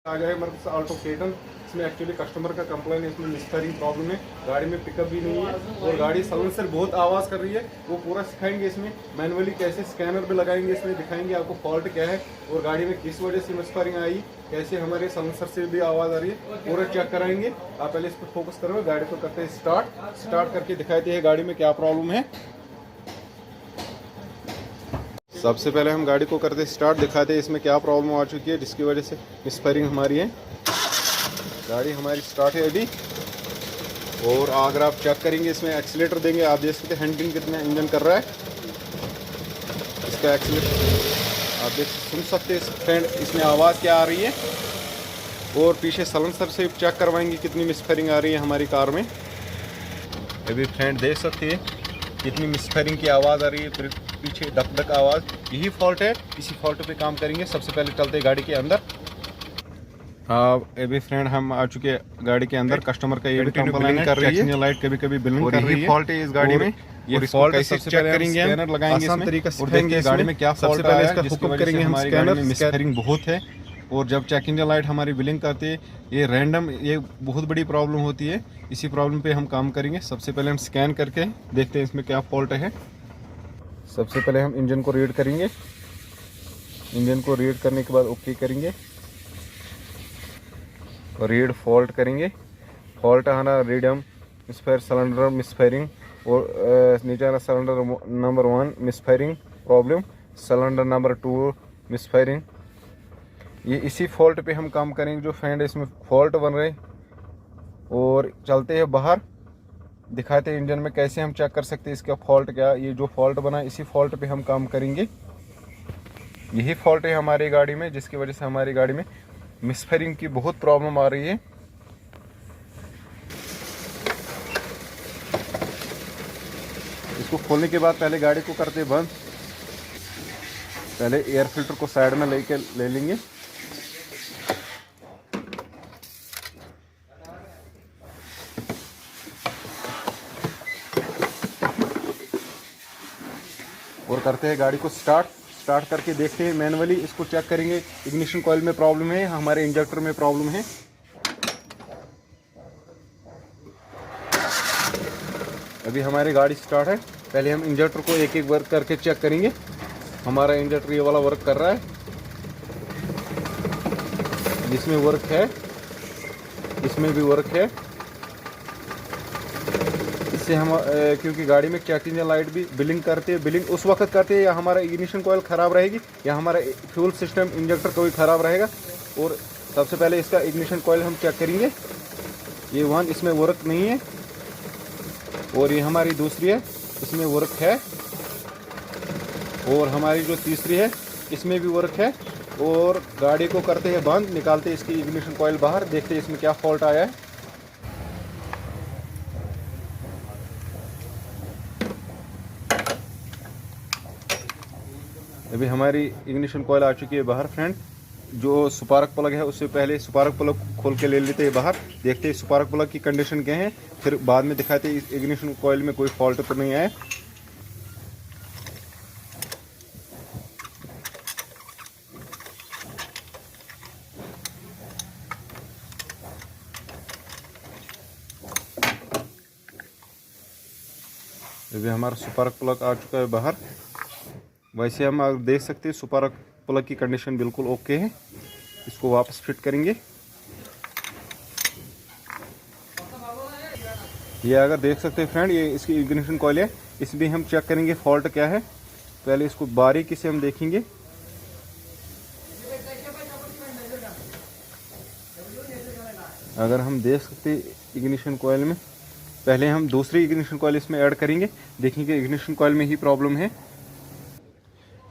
आ गया है मेरे पास ऑल्टो केटन। इसमें एक्चुअली कस्टमर का कंप्लेन है, इसमें मिस्टरिंग प्रॉब्लम है, गाड़ी में पिकअप भी नहीं है और गाड़ी साइलेंसर बहुत आवाज़ कर रही है। वो पूरा सिखाएंगे इसमें मैनुअली कैसे, स्कैनर भी लगाएंगे, इसमें दिखाएंगे आपको फॉल्ट क्या है और गाड़ी में किस वजह से मिस्टरिंग आई, कैसे हमारे साइलेंसर से भी आवाज़ आ रही है, पूरा चेक कराएंगे। आप पहले इस पर फोकस करो, गाड़ी को करते हैं स्टार्ट करके दिखाते हैं गाड़ी में क्या प्रॉब्लम है। सबसे पहले हम गाड़ी को करते स्टार्ट, दिखाते हैं इसमें क्या प्रॉब्लम आ चुकी है जिसकी वजह से मिसफायरिंग हमारी है। गाड़ी हमारी स्टार्ट है अभी और अगर आप चेक करेंगे इसमें एक्सीलेटर देंगे, आप देख सकते हैं हैंडलिंग कितना इंजन कर रहा है। इसका एक्सीलेटर आप सुन सकते हैं फ्रेंड, इसमें आवाज़ क्या आ रही है और पीछे साइलेंसर से चेक करवाएंगे कितनी मिसफायरिंग आ रही है हमारी कार में। अभी फ्रेंड देख सकते हैं कितनी मिसफायरिंग की आवाज़ आ रही है, फिर पीछे धक धक आवाज़, यही फॉल्ट है। इसी फॉल्ट पे काम करेंगे। सबसे पहले चलते हैं गाड़ी के अंदर। अभी फ्रेंड हम आ चुके हैं गाड़ी के अंदर। कस्टमर का ये कंप्लेन कर रही है, लाइट कभी कभी ब्लिंक कर रही है, फॉल्ट है इस गाड़ी में। ये फॉल्ट कैसे चेक करेंगे, स्कैनर लगाएंगे, आसान तरीका से सिखाएंगे गाड़ी में क्या फॉल्ट है। इसका हुक्म करेंगे हम, स्कैनर में मिसफायरिंग बहुत है और जब चेक इंजन लाइट हमारी ब्लिंक करती है, ये रैंडम, ये बहुत बड़ी प्रॉब्लम होती है। इसी प्रॉब्लम पे हम काम करेंगे। सबसे पहले हम स्कैन करके देखते हैं इसमें क्या फॉल्ट है। सबसे पहले हम इंजन को रीड करेंगे। इंजन को रीड करने के बाद ओके करेंगे और रीड फॉल्ट करेंगे। फॉल्ट आना रीडम मिसफायर सिलेंडर मिसफायरिंग और नीचे आना cylinder number 1 misfiring problem, cylinder number 2 misfiring. ये इसी फॉल्ट पे हम काम करेंगे जो फ्रेंड इसमें फॉल्ट बन रहे। और चलते हैं बाहर, दिखाते हैं इंजन में कैसे हम चेक कर सकते हैं इसका फॉल्ट क्या। ये जो फॉल्ट बना इसी फॉल्ट पे हम काम करेंगे। यही फॉल्ट है हमारी गाड़ी में जिसकी वजह से हमारी गाड़ी में मिसफायरिंग की बहुत प्रॉब्लम आ रही है। इसको खोलने के बाद पहले गाड़ी को करते बंद। पहले एयर फिल्टर को साइड में लेके ले लेंगे। और करते हैं गाड़ी को स्टार्ट करके देखते हैं मैनुअली। इसको चेक करेंगे, इग्निशन कॉइल में प्रॉब्लम है, हमारे इंजेक्टर में प्रॉब्लम है। अभी हमारी गाड़ी स्टार्ट है। पहले हम इंजेक्टर को एक एक वर्क करके चेक करेंगे। हमारा इंजेक्टर ये वाला वर्क कर रहा है, जिसमें वर्क है, इसमें भी वर्क है। इससे हम क्योंकि गाड़ी में चेक इंजन लाइट भी बिलिंग करते हैं, बिलिंग उस वक्त करते हैं या हमारा इग्निशन कॉइल ख़राब रहेगी या हमारा फ्यूल सिस्टम इंजेक्टर कोई ख़राब रहेगा। और सबसे पहले इसका इग्निशन कॉइल हम चेक करेंगे। ये 1 इसमें वर्क नहीं है और ये हमारी दूसरी है, इसमें वर्क है। और हमारी जो तीसरी है इसमें भी वर्क है। और गाड़ी को करते हैं बंद, निकालते हैं इसकी इग्निशन कॉइल बाहर, देखते हैं इसमें क्या फॉल्ट आया है। अभी हमारी इग्निशन कॉइल आ चुकी है बाहर फ्रेंड। जो स्पार्क प्लग है उससे पहले स्पार्क प्लग खोल के ले लेते हैं बाहर, देखते हैं स्पार्क प्लग की कंडीशन क्या है, फिर बाद में दिखाते हैं इग्निशन कॉइल में कोई फॉल्ट तो नहीं आया। अभी हमारा स्पार्क प्लग आ चुका है बाहर। वैसे हम आप देख सकते हैं स्पार्क प्लग की कंडीशन बिल्कुल ओके है। इसको वापस फिट करेंगे। ये अगर देख सकते हैं फ्रेंड, ये इसकी इग्निशन कॉइल है, इसमें हम चेक करेंगे फॉल्ट क्या है। पहले इसको बारीकी से हम देखेंगे। अगर हम देख सकते हैं इग्निशन कॉइल में, पहले हम दूसरी इग्निशन कॉइल इसमें ऐड करेंगे, देखेंगे इग्निशन कॉइल में ही प्रॉब्लम है।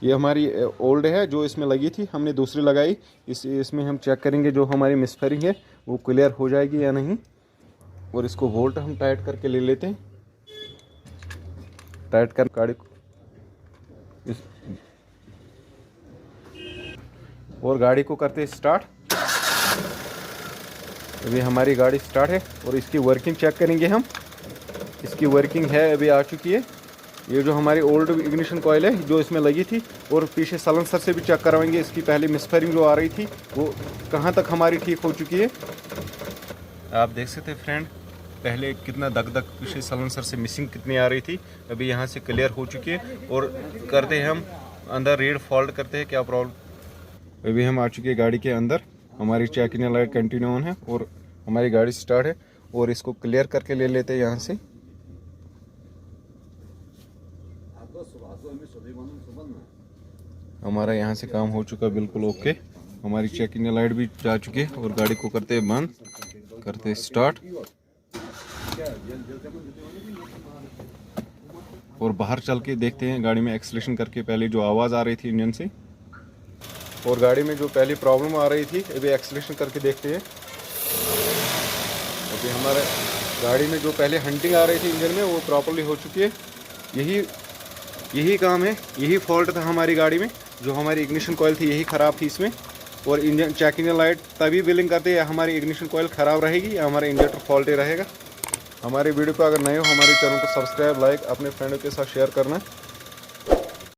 ये हमारी ओल्ड है जो इसमें लगी थी, हमने दूसरी लगाई। इसमें हम चेक करेंगे जो हमारी मिसफायरिंग है वो क्लियर हो जाएगी या नहीं। और इसको वोल्ट हम टाइट करके ले लेते हैं। टाइट कर गाड़ी को और गाड़ी को करते स्टार्ट। अभी हमारी गाड़ी स्टार्ट है और इसकी वर्किंग चेक करेंगे हम। इसकी वर्किंग है, अभी आ चुकी है। ये जो हमारी ओल्ड इग्निशन कॉयल है जो इसमें लगी थी, और पीछे साइलेंसर से भी चेक करवाएंगे इसकी पहले मिसफायरिंग जो आ रही थी वो कहाँ तक हमारी ठीक हो चुकी है। आप देख सकते हैं फ्रेंड, पहले कितना दग दग पीछे साइलेंसर से मिसिंग कितनी आ रही थी, अभी यहाँ से क्लियर हो चुकी है। और करते हैं हम अंदर रीड फॉल्ट करते हैं क्या प्रॉब्लम। अभी हम आ चुके हैं गाड़ी के अंदर, हमारी चेकिंग लाइट कंटिन्यू ऑन है और हमारी गाड़ी स्टार्ट है, और इसको क्लियर करके ले लेते हैं यहाँ से। हमारा यहाँ से काम हो चुका बिल्कुल ओके, हमारी चेकिंग लाइट भी जा चुकी है, और गाड़ी को करते हैं बंद, करते हैं स्टार्ट, और बाहर चल के देखते हैं गाड़ी में एक्सीलरेशन करके पहले जो आवाज़ आ रही थी इंजन से, और गाड़ी में जो पहली प्रॉब्लम आ रही थी अभी एक्सीलरेशन करके देखते हैं। अभी हमारे गाड़ी में जो पहले हंटिंग आ रही थी इंजन में वो प्रॉपर्ली हो चुकी है। यही काम है, यही फॉल्ट था हमारी गाड़ी में, जो हमारी इग्निशन कॉयल थी यही ख़राब थी इसमें। और इंजन चेकिंग लाइट तभी बिलिंग करते हैं हमारी इग्निशन कॉयल ख़राब रहेगी या हमारा इंजेक्टर फॉल्ट रहेगा। हमारे वीडियो को अगर नए हो हमारे चैनल को सब्सक्राइब, लाइक, अपने फ्रेंडों के साथ शेयर करना।